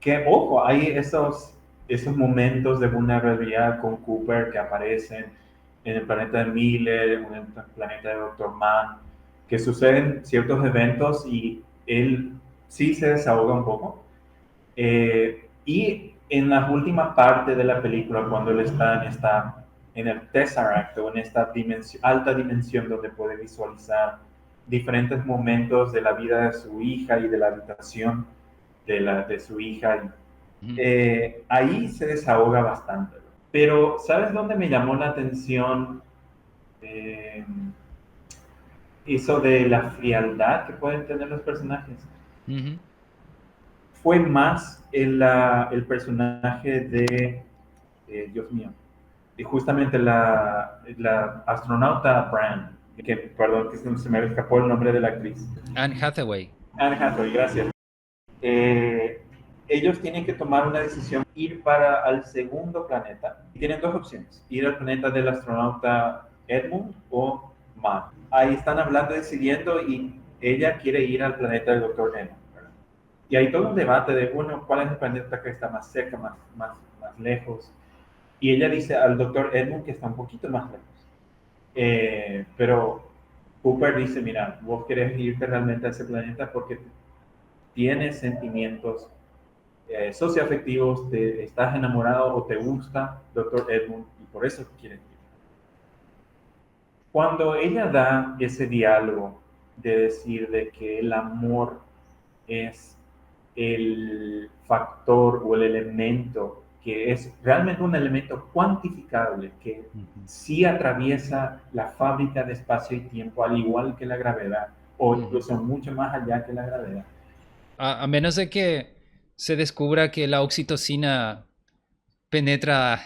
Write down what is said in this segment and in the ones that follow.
que, ojo, hay esos momentos de vulnerabilidad con Cooper que aparecen en el planeta de Miller, en el planeta de Doctor Mann, que suceden ciertos eventos y él sí se desahoga un poco. Y en la última parte de la película, cuando él está en el Tesseract o en esta alta dimensión donde puede visualizar diferentes momentos de la vida de su hija y de la habitación de su hija, Ujú. ahí se desahoga bastante. Pero, ¿sabes dónde me llamó la atención eh, eso de la frialdad que pueden tener los personajes? Ujú. Fue más el personaje de, Dios mío, y justamente la astronauta Brand, que, perdón, que se me escapó el nombre de la actriz. Anne Hathaway. Anne Hathaway, gracias. Eh, ellos tienen que tomar una decisión, ir para al segundo planeta. Y tienen dos opciones, ir al planeta del astronauta Edmund o Mann. Ahí están hablando, decidiendo, y ella quiere ir al planeta del doctor Edmund. ¿Verdad? Y hay todo un debate de, bueno, ¿cuál es el planeta que está más cerca, más lejos? Y ella dice al doctor Edmund que está un poquito más lejos. Pero Cooper dice, mira, vos querés irte realmente a ese planeta porque tienes sentimientos socioafectivos, te estás enamorado o te gusta Doctor Edmund y por eso quieres ir. Cuando ella da ese diálogo de decir de que el amor es el factor o el elemento que es realmente un elemento cuantificable que Ujú. sí atraviesa la fábrica de espacio y tiempo al igual que la gravedad o Ujú. incluso mucho más allá que la gravedad. A menos de que se descubra que la oxitocina penetra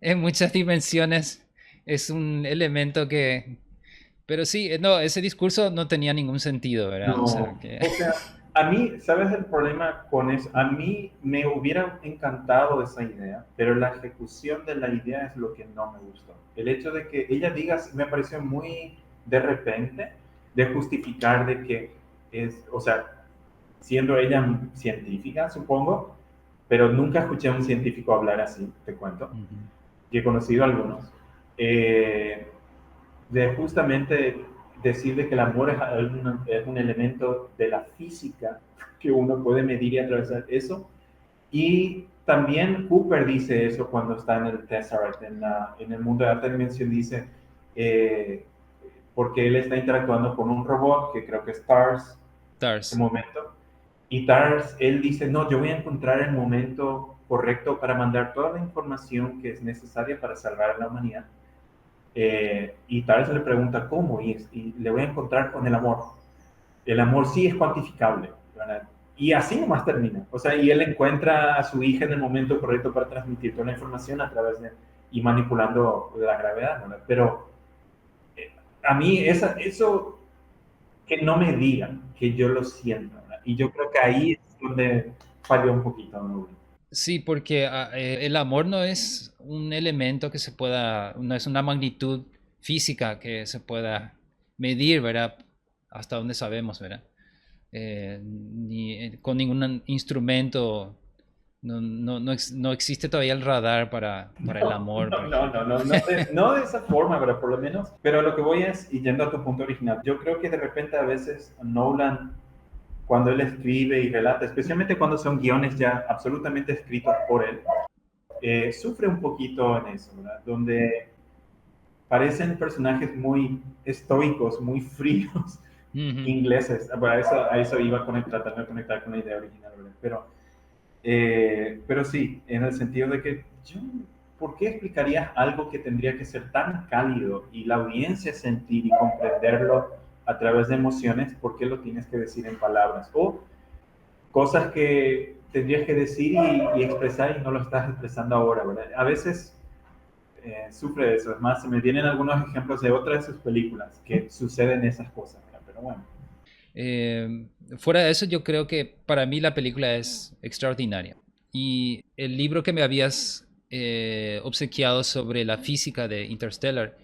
en muchas dimensiones, es un elemento que... Pero sí, no, ese discurso no tenía ningún sentido, ¿verdad? O sea, No, que... o sea, a mí, ¿sabes el problema con eso? A mí me hubiera encantado esa idea, pero la ejecución de la idea es lo que no me gustó. El hecho de que ella diga, me pareció muy de repente, de justificar de que es, o sea, siendo ella científica, supongo, pero nunca escuché a un científico hablar así, te cuento, Ujú. y he conocido algunos. Eh, de justamente decir de que el amor es un elemento de la física que uno puede medir y atravesar eso. Y también Cooper dice eso cuando está en el Tesseract, en el mundo de alta dimensión, dice, eh, porque él está interactuando con un robot que creo que es TARS en ese Stars. momento. Y TARS, él dice, no, yo voy a encontrar el momento correcto para mandar toda la información que es necesaria para salvar a la humanidad y tal vez se le pregunta cómo, y le voy a encontrar con el amor. El amor sí es cuantificable, ¿verdad? Y así nomás termina. O sea, y él encuentra a su hija en el momento correcto para transmitir toda la información a través de, y manipulando la gravedad, ¿verdad? Pero a mí eso que no me digan, que yo lo siento, ¿verdad? Y yo creo que ahí es donde falló un poquito, ¿no? Sí, porque el amor no es un elemento que se pueda, no es una magnitud física que se pueda medir, ¿verdad? Hasta donde sabemos, ¿verdad? Ni con ningún instrumento, no existe todavía el radar para el No, amor, por no, no, ejemplo. no, no, no de esa forma, pero por lo menos. Pero lo que voy es, y yendo a tu punto original, yo creo que de repente a veces Nolan, cuando él escribe y relata, especialmente cuando son guiones ya absolutamente escritos por él, sufre un poquito en eso, ¿verdad? Donde parecen personajes muy estoicos, muy fríos, Ujú. ingleses. Bueno, a eso iba a tratando de conectar con la idea original, ¿verdad? Pero sí, en el sentido de que yo, ¿por qué explicarías algo que tendría que ser tan cálido y la audiencia sentir y comprenderlo a través de emociones? ¿Por qué lo tienes que decir en palabras? O cosas que tendrías que decir y expresar y no lo estás expresando ahora, ¿verdad? A veces sufre de eso. Es más, se me vienen algunos ejemplos de otras de sus películas que suceden esas cosas, ¿verdad? Pero bueno. Eh, Fuera de eso, yo creo que para mí la película es extraordinaria. Y el libro que me habías obsequiado sobre la física de Interstellar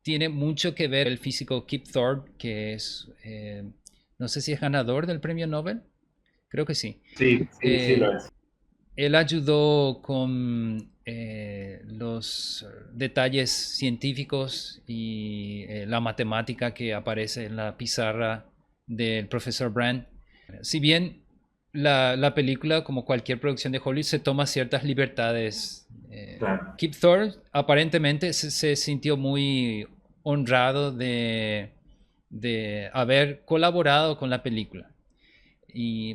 tiene mucho que ver el físico Kip Thorne, que es, no sé si es ganador del premio Nobel, creo que sí. Sí, sí, sí lo Eh, es. Él ayudó con los detalles científicos y la matemática que aparece en la pizarra del profesor Brand. Si bien la película, como cualquier producción de Hollywood, se toma ciertas libertades, Claro. Kip Thorne aparentemente se sintió muy honrado de haber colaborado con la película.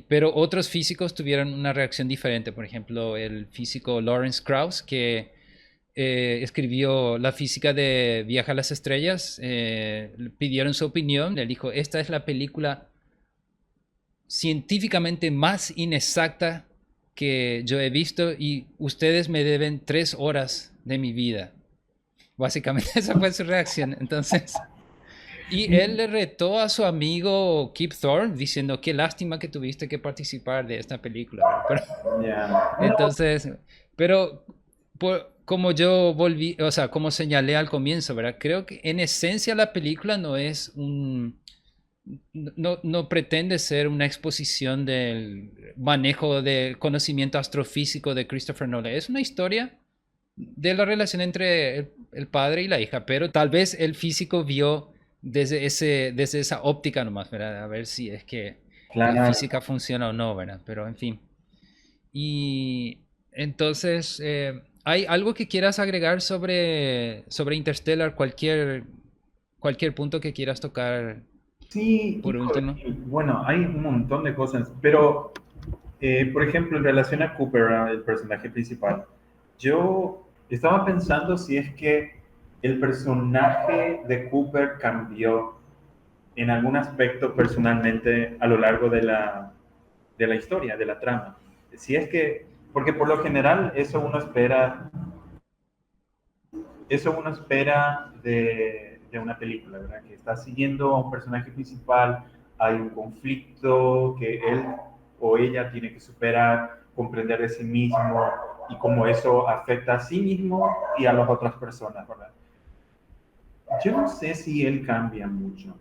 Pero otros físicos tuvieron una reacción diferente. Por ejemplo, el físico Lawrence Krauss, que escribió la física de Viaje a las Estrellas, pidieron su opinión. Él dijo, esta es la película científicamente más inexacta que yo he visto y ustedes me deben 3 horas de mi vida. Básicamente esa fue su reacción. Entonces, y él le retó a su amigo Kip Thorne diciendo, qué lástima que tuviste que participar de esta película. Pero, Ya. No, entonces, pero como yo volví, o sea, como señalé al comienzo, ¿verdad? Creo que en esencia la película no es no pretende ser una exposición del manejo del conocimiento astrofísico de Christopher Nolan. Es una historia de la relación entre el padre y la hija, pero tal vez el físico vio desde esa óptica nomás, ¿verdad? A ver si es que la claro. física funciona o no, ¿verdad? Pero en fin. Y entonces, ¿hay algo que quieras agregar sobre Interstellar? Cualquier punto que quieras tocar Sí, por híjole, último. bueno, hay un montón de cosas, pero por ejemplo, en relación a Cooper, el personaje principal, yo estaba pensando si es que el personaje de Cooper cambió en algún aspecto personalmente a lo largo de la historia, de la trama. Si es que, porque por lo general eso uno espera de una película, ¿verdad? Que está siguiendo a un personaje principal, hay un conflicto que él o ella tiene que superar, comprender de sí mismo y cómo eso afecta a sí mismo y a las otras personas, ¿verdad? Yo no sé si él cambia mucho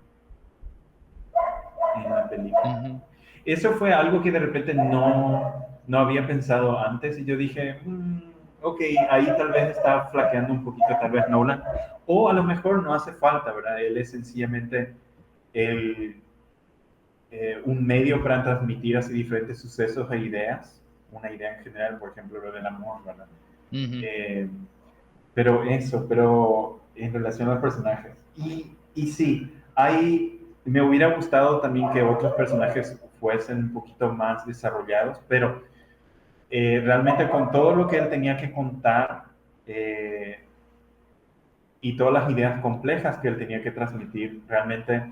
en la película. Ujú. Eso fue algo que de repente no había pensado antes y yo dije, ok, ahí tal vez está flaqueando un poquito, tal vez Nolan, o a lo mejor no hace falta, ¿verdad? Él es sencillamente el, un medio para transmitir así diferentes sucesos e ideas, una idea en general, por ejemplo, lo del amor, ¿verdad? Ujú. Eh, pero en relación a los personajes. Y sí, me hubiera gustado también que otros personajes fuesen un poquito más desarrollados, pero realmente con todo lo que él tenía que contar eh, y todas las ideas complejas que él tenía que transmitir, realmente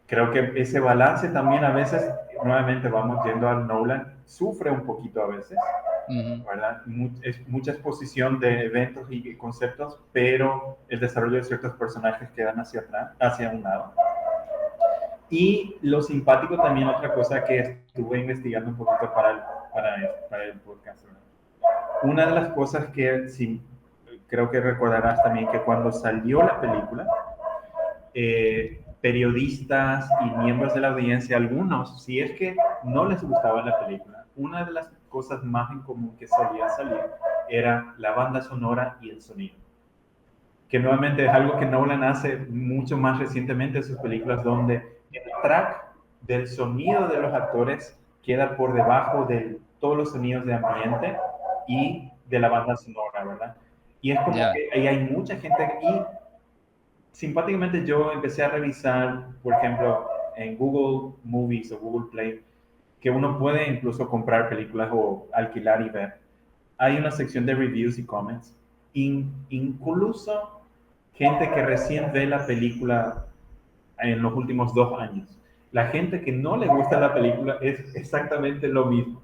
creo que ese balance también a veces, nuevamente vamos yendo al Nolan, sufre un poquito a veces, Ujú. ¿verdad? Es mucha exposición de eventos y conceptos, pero el desarrollo de ciertos personajes quedan hacia atrás, hacia un lado. Y lo simpático también, otra cosa que estuve investigando un poquito para el podcast, ¿verdad? Una de las cosas que sí, creo que recordarás también que cuando salió la película, periodistas y miembros de la audiencia, algunos, si es que no les gustaba la película, una de las cosas más en común que solía salir era la banda sonora y el sonido. Que nuevamente es algo que Nolan hace mucho más recientemente en sus películas, donde el track del sonido de los actores queda por debajo de todos los sonidos de ambiente y de la banda sonora, ¿verdad? Y es como Ya. que ahí hay mucha gente y simpáticamente yo empecé a revisar, por ejemplo, en Google Movies o Google Play, que uno puede incluso comprar películas o alquilar y ver. Hay una sección de reviews y comments. Incluso gente que recién ve la película en los últimos 2 años. La gente que no le gusta la película es exactamente lo mismo.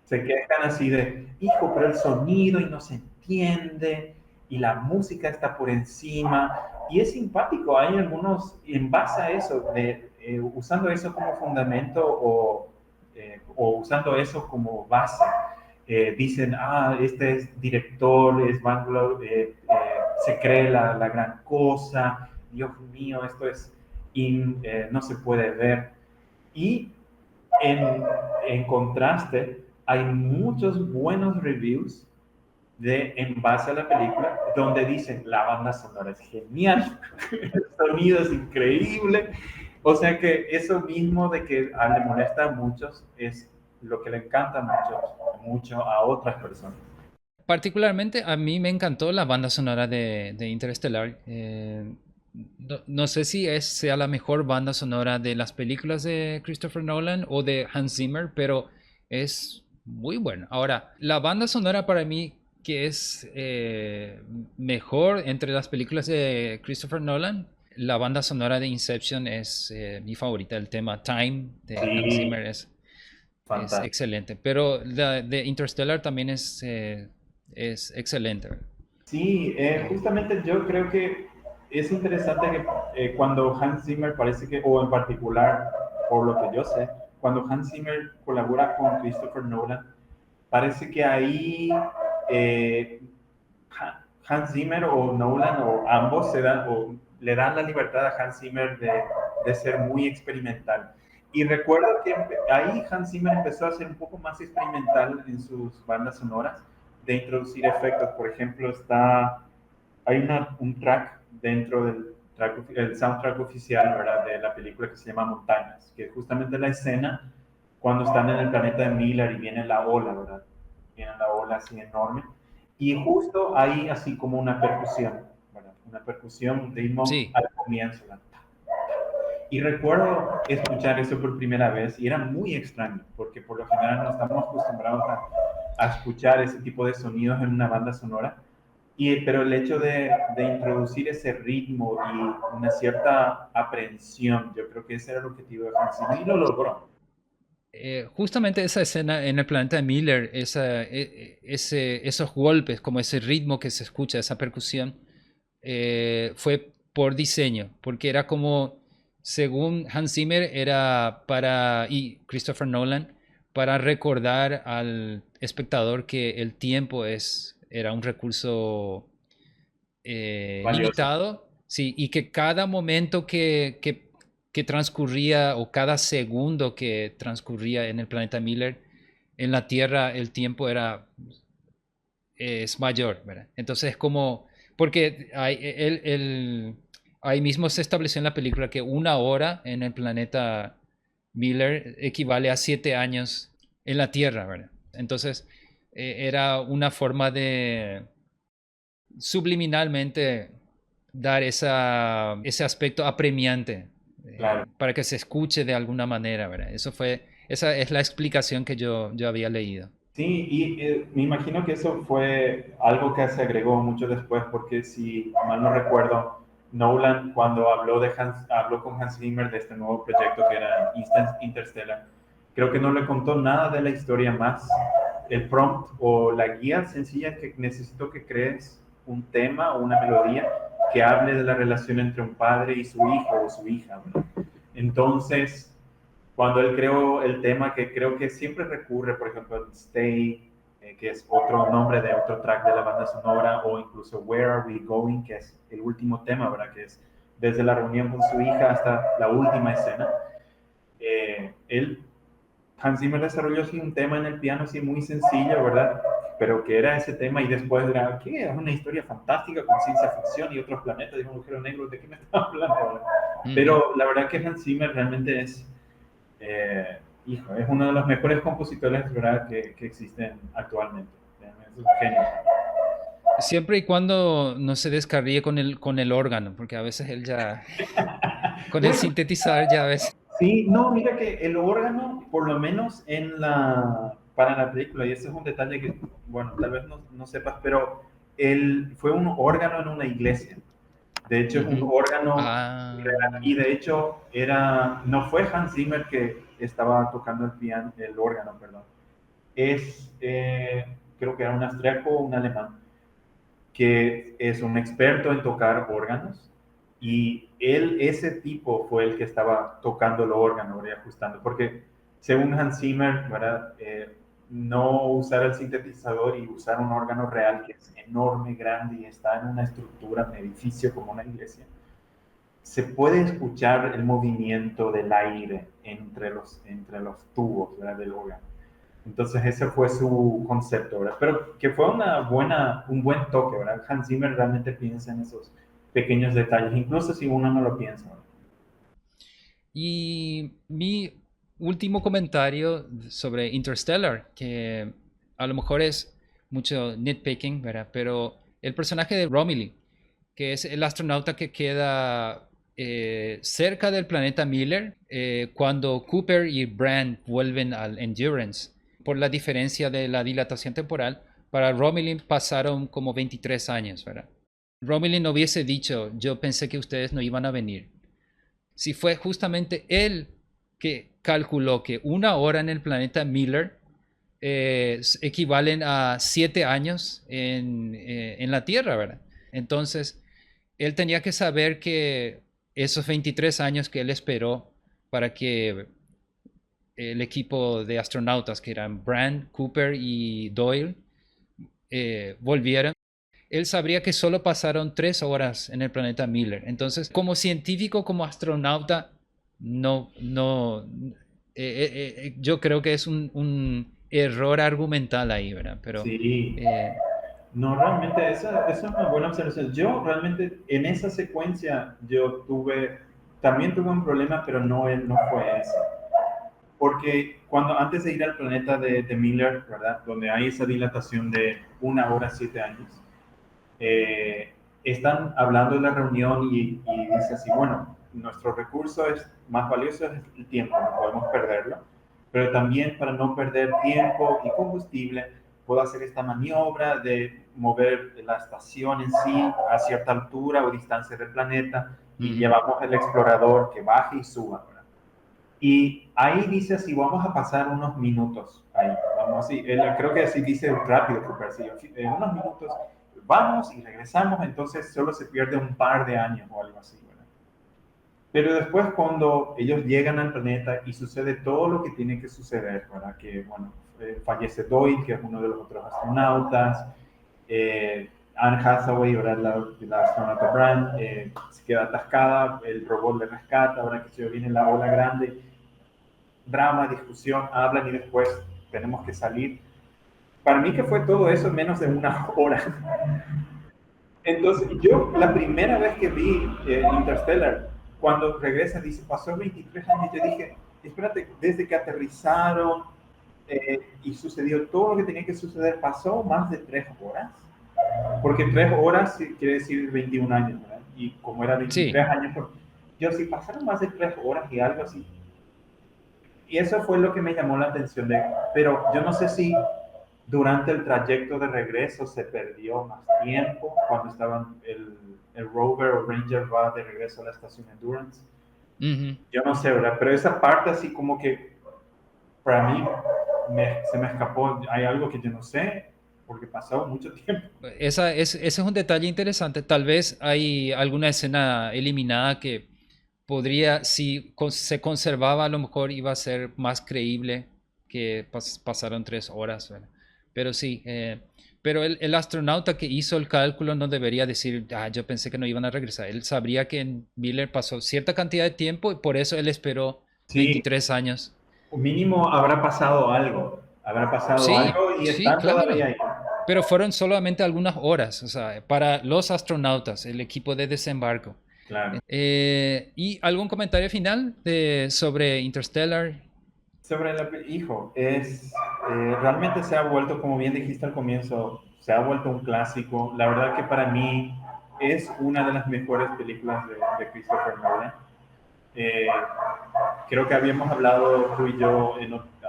Se quejan así de, hijo, pero el sonido y no se entiende, y la música está por encima, y es simpático. Hay algunos, en base a eso, usando eso como fundamento o usando eso como base, dicen, este es director, es Bangalore, se cree la gran cosa, Dios mío, esto es, no se puede ver. Y En, en contraste, hay muchos buenos reviews en base a la película donde dicen la banda sonora es genial, el sonido es increíble. O sea que eso mismo de que le molesta a muchos es lo que le encanta mucho a otras personas. Particularmente a mí me encantó la banda sonora de Interestelar. No sé si sea la mejor banda sonora de las películas de Christopher Nolan o de Hans Zimmer, pero es muy buena. Ahora, la banda sonora para mí que es mejor entre las películas de Christopher Nolan, la banda sonora de Inception es mi favorita. El tema Time de Hans Sí, Zimmer es fantástico. excelente, pero la de Interstellar también es excelente. Sí, justamente yo creo que es interesante que cuando Hans Zimmer parece que, o en particular, por lo que yo sé, cuando Hans Zimmer colabora con Christopher Nolan, parece que ahí eh, Hans Zimmer o Nolan o ambos o le dan la libertad a Hans Zimmer de ser muy experimental. Y recuerdo que ahí Hans Zimmer empezó a ser un poco más experimental en sus bandas sonoras, de introducir efectos. Por ejemplo, hay un track dentro del el soundtrack oficial, ¿verdad?, de la película que se llama Montañas, que es justamente la escena cuando están en el planeta de Miller y viene la ola, ¿verdad? Viene la ola así enorme. Y justo hay así como una percusión, ¿verdad? Una percusión, un ritmo Sí, al comienzo, ¿verdad? Y recuerdo escuchar eso por primera vez y era muy extraño, porque por lo general no estamos acostumbrados a escuchar ese tipo de sonidos en una banda sonora. Pero el hecho de introducir ese ritmo y una cierta aprehensión, yo creo que ese era el objetivo de Hans Zimmer y lo logró. justamente esa escena en el planeta de Miller, esos golpes, como ese ritmo que se escucha, esa percusión, fue por diseño, porque era como, según Hans Zimmer, y Christopher Nolan, para recordar al espectador que el tiempo era un recurso Valioso. limitado, sí, y que cada momento que transcurría o cada segundo que transcurría en el planeta Miller, en la Tierra el tiempo es mayor, ¿verdad? Entonces es como, porque ahí mismo se estableció en la película que una hora en el planeta Miller equivale a 7 años en la Tierra, ¿verdad? Entonces era una forma de subliminalmente dar ese aspecto apremiante Claro. para que se escuche de alguna manera, ¿verdad? Esa es la explicación que yo había leído. Sí, y me imagino que eso fue algo que se agregó mucho después, porque si mal no recuerdo, Nolan cuando habló con Hans Zimmer de este nuevo proyecto que era Interstellar, creo que no le contó nada de la historia más. El prompt o la guía sencilla que necesito que crees un tema o una melodía que hable de la relación entre un padre y su hijo o su hija, ¿verdad? Entonces, cuando él creó el tema que creo que siempre recurre, por ejemplo, Stay, que es otro nombre de otro track de la banda sonora, o incluso Where Are We Going, que es el último tema, ¿verdad? Que es desde la reunión con su hija hasta la última escena. Él, Hans Zimmer desarrolló así un tema en el piano así muy sencillo, ¿verdad? Pero que era ese tema y después era, ¿qué? Es una historia fantástica con ciencia ficción y otros planetas y un agujero negro, ¿de qué me estás hablando? ¿Verdad? Ujú. Pero la verdad que Hans Zimmer realmente eh, es uno de los mejores compositores, ¿verdad?, que existen actualmente. Es un genio. Siempre y cuando no se descarríe con el órgano, porque a veces él ya, con el Bueno, sintetizador ya a veces. sí, no, mira que el órgano, por lo menos para la película, y ese es un detalle que, bueno, tal vez no sepas, pero él fue un órgano en una iglesia. De hecho, es un Ujú. órgano, Ah, y de hecho no fue Hans Zimmer que estaba tocando el piano, el órgano, perdón. Creo que era un austriaco o un alemán, que es un experto en tocar órganos, y ese tipo fue el que estaba tocando el órgano y ajustando, porque según Hans Zimmer, ¿verdad? No usar el sintetizador y usar un órgano real que es enorme, grande y está en una estructura, un edificio como una iglesia, se puede escuchar el movimiento del aire entre los tubos, ¿verdad? Del órgano. Entonces ese fue su concepto, ¿verdad? Pero que fue un buen toque, ¿verdad? Hans Zimmer realmente piensa en esos pequeños detalles, incluso si uno no lo piensa, ¿verdad? Y mi último comentario sobre Interstellar, que a lo mejor es mucho nitpicking, ¿verdad? Pero el personaje de Romilly, que es el astronauta que queda cerca del planeta Miller cuando Cooper y Brand vuelven al Endurance, por la diferencia de la dilatación temporal, para Romilly pasaron como 23 años, ¿verdad? Romilly no hubiese dicho, yo pensé que ustedes no iban a venir, si fue justamente él que calculó que una hora en el planeta Miller equivalen a 7 años en la Tierra, ¿verdad? Entonces, él tenía que saber que esos 23 años que él esperó para que el equipo de astronautas, que eran Brand, Cooper y Doyle, volvieran, él sabría que solo pasaron 3 horas en el planeta Miller. Entonces, como científico, como astronauta, no, yo creo que es un error argumental ahí, ¿verdad? Pero Sí, eh, no, realmente esa es una buena observación. Yo realmente en esa secuencia también tuve un problema, pero no fue ese. Porque antes de ir al planeta de Miller, ¿verdad? Donde hay esa dilatación de 1 hora 7 años, eh, están hablando en la reunión y dice así, bueno, nuestro recurso es más valioso es el tiempo, no podemos perderlo, pero también para no perder tiempo y combustible, puedo hacer esta maniobra de mover la estación en sí a cierta altura o distancia del planeta y ujú. llevamos el explorador que baje y suba, ¿verdad? Y ahí dice así, vamos a pasar unos minutos ahí, vamos así, creo que así dice rápido, Cooper, sí, en unos minutos vamos y regresamos, entonces solo se pierde un par de años o algo así, ¿verdad? Pero después cuando ellos llegan al planeta y sucede todo lo que tiene que suceder, ¿verdad? Que, bueno, fallece Doyle, que es uno de los otros astronautas, Anne Hathaway, ¿verdad? La astronauta Brand, se queda atascada, el robot le rescata, ahora que se viene la ola grande, drama, discusión, hablan y después tenemos que salir. Para mí que fue todo eso en menos de 1 hora. Entonces, yo la primera vez que vi Interstellar, cuando regresa, dice, pasó 23 años, yo dije, espérate, desde que aterrizaron y sucedió todo lo que tenía que suceder, pasó más de 3 horas, porque 3 horas quiere decir 21 años, ¿verdad? Y como era Sí, 23 años, yo sí pasaron más de 3 horas y algo así. Y eso fue lo que me llamó la atención pero yo no sé si durante el trayecto de regreso se perdió más tiempo cuando el rover o ranger va de regreso a la estación Endurance. ujú. Yo no sé, ¿verdad? Pero esa parte así como que para mí se me escapó. Hay algo que yo no sé porque pasó mucho tiempo. Ese es un detalle interesante. Tal vez hay alguna escena eliminada que podría, si se conservaba, a lo mejor iba a ser más creíble que pasaron 3 horas, ¿verdad? Pero sí, pero el astronauta que hizo el cálculo no debería decir, ah, yo pensé que no iban a regresar. Él sabría que en Miller pasó cierta cantidad de tiempo y por eso él esperó Sí, 23 años. mínimo habrá pasado Sí, algo y sí, están todavía claro. ahí. Pero fueron solamente algunas horas, o sea, para los astronautas, el equipo de desembarco. Claro. ¿Y algún comentario final sobre Interstellar? Sobre hijo, realmente se ha vuelto, como bien dijiste al comienzo, se ha vuelto un clásico. La verdad que para mí es una de las mejores películas de Christopher Nolan. Eh, Creo que habíamos hablado tú y yo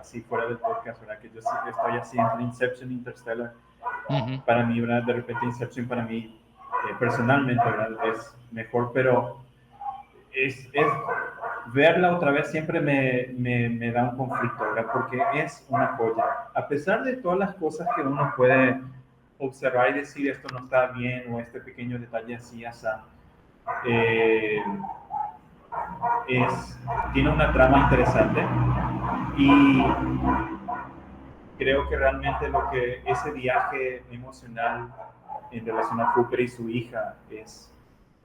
así fuera del podcast, ¿verdad? Que yo sí estoy así entre Inception e Interstellar. Ujú. Para mí, ¿verdad? De repente Inception para mí, personalmente, ¿verdad? Es mejor, pero es verla otra vez siempre me da un conflicto, ¿verdad? Porque es una joya. A pesar de todas las cosas que uno puede observar y decir esto no está bien o este pequeño detalle así, asa, eh, tiene una trama interesante y creo que realmente ese viaje emocional en relación a Cooper y su hija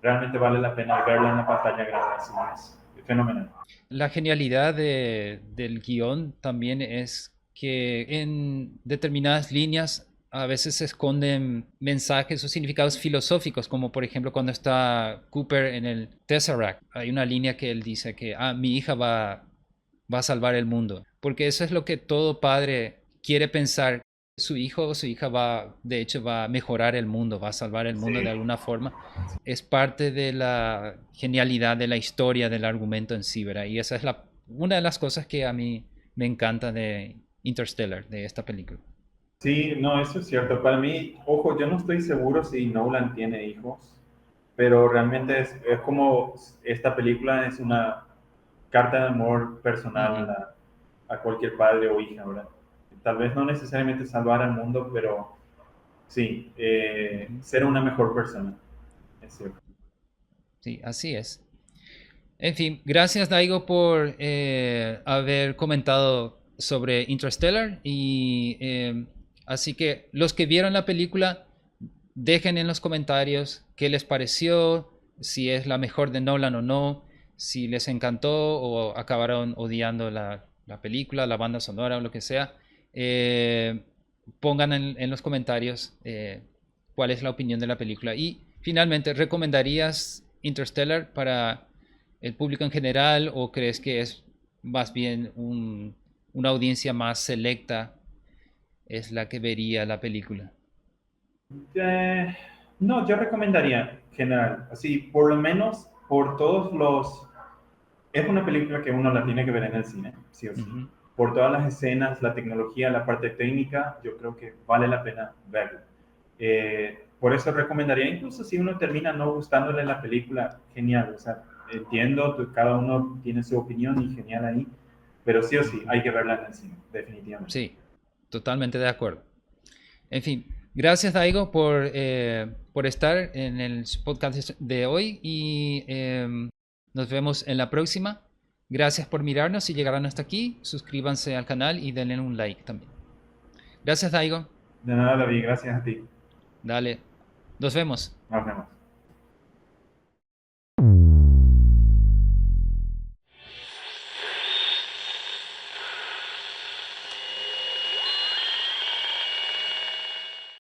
realmente vale la pena verla en la pantalla grande, así es fenomenal. La genialidad del guión también es que en determinadas líneas a veces se esconden mensajes o significados filosóficos, como por ejemplo cuando está Cooper en el Tesseract. Hay una línea que él dice que mi hija va a salvar el mundo. Porque eso es lo que todo padre quiere pensar. Su hijo o su hija de hecho, va a mejorar el mundo, va a salvar el mundo de Sí, alguna forma. Es parte de la genialidad de la historia, del argumento en sí, ¿verdad? Y esa es una de las cosas que a mí me encanta de Interstellar, de esta película. sí, no, eso es cierto. Para mí, ojo, yo no estoy seguro si Nolan tiene hijos, pero realmente es como esta película es una carta de amor personal Ujú. a cualquier padre o hija, ¿verdad? Tal vez no necesariamente salvar al mundo, pero sí, Ujú. ser una mejor persona, es cierto. Sí, así es. En fin, gracias Daigo por haber comentado sobre Interstellar y así que los que vieron la película dejen en los comentarios qué les pareció, si es la mejor de Nolan o no, si les encantó o acabaron odiando la película, la banda sonora o lo que sea. Eh, Pongan en los comentarios cuál es la opinión de la película. Y finalmente, ¿recomendarías Interstellar para el público en general o crees que es más bien una audiencia más selecta es la que vería la película? Eh, no, yo recomendaría general, así por lo menos por todos los... Es una película que uno la tiene que ver en el cine, sí o sí. Ujú. Por todas las escenas, la tecnología, la parte técnica, yo creo que vale la pena verla. Por eso recomendaría, incluso si uno termina no gustándole la película, genial, o sea, entiendo, cada uno tiene su opinión y genial ahí, pero sí o sí, Ujú. hay que verla en el cine, definitivamente. Sí, totalmente de acuerdo. En fin, gracias Daigo por estar en el podcast de hoy y nos vemos en la próxima. Gracias por mirarnos. Si llegaron hasta aquí, suscríbanse al canal y denle un like también. Gracias Daigo. De nada, David, gracias a ti. Dale, nos vemos. Nos vemos.